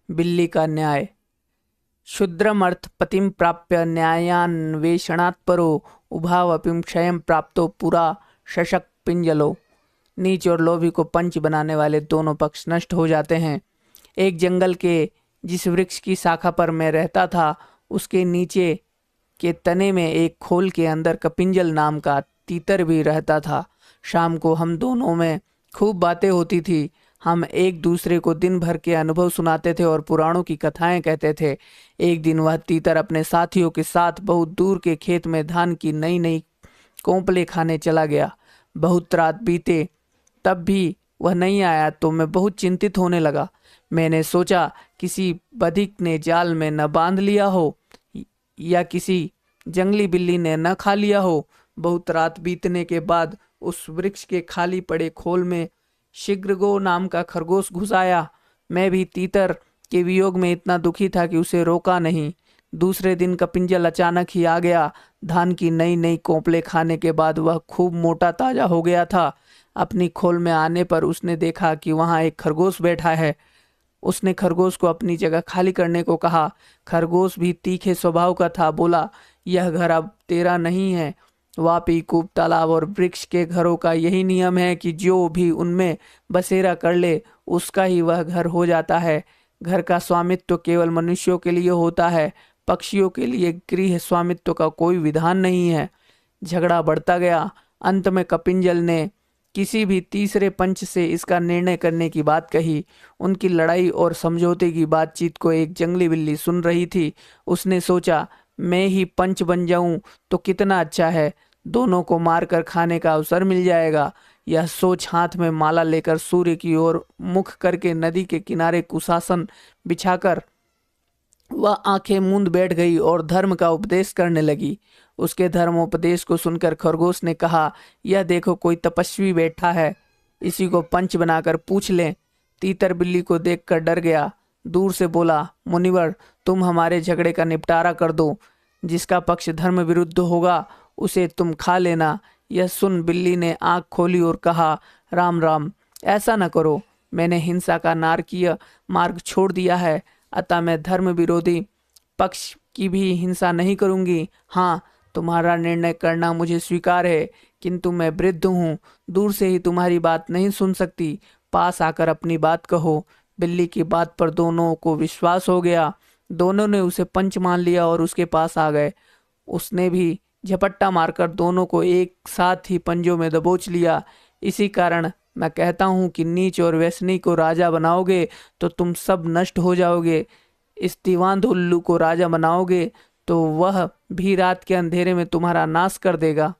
बिल्ली का न्याय। शूद्रमर्थ पतिम प्राप्य न्यायान्वेषणात् परो उभावपिम क्षयं प्राप्तो पुरा शशक पिंजलो। नीच और लोभी को पंच बनाने वाले दोनों पक्ष नष्ट हो जाते हैं। एक जंगल के जिस वृक्ष की शाखा पर मैं रहता था, उसके नीचे के तने में एक खोल के अंदर कपिंजल नाम का तीतर भी रहता था। शाम को हम दोनों में खूब बातें होती थी। हम एक दूसरे को दिन भर के अनुभव सुनाते थे और पुराणों की कथाएं कहते थे। एक दिन वह तीतर अपने साथियों के साथ बहुत दूर के खेत में धान की नई नई कोंपले खाने चला गया। बहुत रात बीते तब भी वह नहीं आया तो मैं बहुत चिंतित होने लगा। मैंने सोचा किसी बधिक ने जाल में न बांध लिया हो या किसी जंगली बिल्ली ने न खा लिया हो। बहुत रात बीतने के बाद उस वृक्ष के खाली पड़े खोल में शीघ्रगो नाम का खरगोश घुस आया। मैं भी तीतर के वियोग में इतना दुखी था कि उसे रोका नहीं। दूसरे दिन कपिंजल अचानक ही आ गया। धान की नई नई कोंपले खाने के बाद वह खूब मोटा ताजा हो गया था। अपनी खोल में आने पर उसने देखा कि वहां एक खरगोश बैठा है। उसने खरगोश को अपनी जगह खाली करने को कहा। खरगोश भी तीखे स्वभाव का था। बोला, यह घर अब तेरा नहीं है। वापी, कूप, तालाब और वृक्ष के घरों का यही नियम है कि जो भी उनमें बसेरा कर ले उसका ही वह घर हो जाता है। घर का स्वामित्व केवल मनुष्यों के लिए होता है। पक्षियों के लिए गृह स्वामित्व का कोई विधान नहीं है। झगड़ा बढ़ता गया। अंत में कपिंजल ने किसी भी तीसरे पंच से इसका निर्णय करने की बात कही। उनकी लड़ाई और समझौते की बातचीत को एक जंगली बिल्ली सुन रही थी। उसने सोचा, मैं ही पंच बन जाऊं तो कितना अच्छा है। दोनों को मारकर खाने का अवसर मिल जाएगा। यह सोच हाथ में माला लेकर सूर्य की ओर मुख करके नदी के किनारे कुशासन बिछाकर वह आंखें मूंद बैठ गई और धर्म का उपदेश करने लगी। उसके धर्मोपदेश को सुनकर खरगोश ने कहा, यह देखो कोई तपस्वी बैठा है, इसी को पंच बनाकर पूछ लें। तीतर बिल्ली को देखकर डर गया। दूर से बोला, मुनिवर, तुम हमारे झगड़े का निपटारा कर दो। जिसका पक्ष धर्म विरुद्ध होगा उसे तुम खा लेना। यह सुन बिल्ली ने आंख खोली और कहा, राम राम, ऐसा न करो। मैंने हिंसा का नारकीय मार्ग छोड़ दिया है, अतः मैं धर्म विरोधी पक्ष की भी हिंसा नहीं करूंगी। हाँ, तुम्हारा निर्णय करना मुझे स्वीकार है, किंतु मैं वृद्ध हूँ, दूर से ही तुम्हारी बात नहीं सुन सकती। पास आकर अपनी बात कहो। बिल्ली की बात पर दोनों को विश्वास हो गया। दोनों ने उसे पंच मान लिया और उसके पास आ गए। उसने भी झपट्टा मारकर दोनों को एक साथ ही पंजों में दबोच लिया। इसी कारण मैं कहता हूँ कि नीच और व्यसनी को राजा बनाओगे तो तुम सब नष्ट हो जाओगे। इस दीवान उल्लू को राजा बनाओगे तो वह भी रात के अंधेरे में तुम्हारा नाश कर देगा।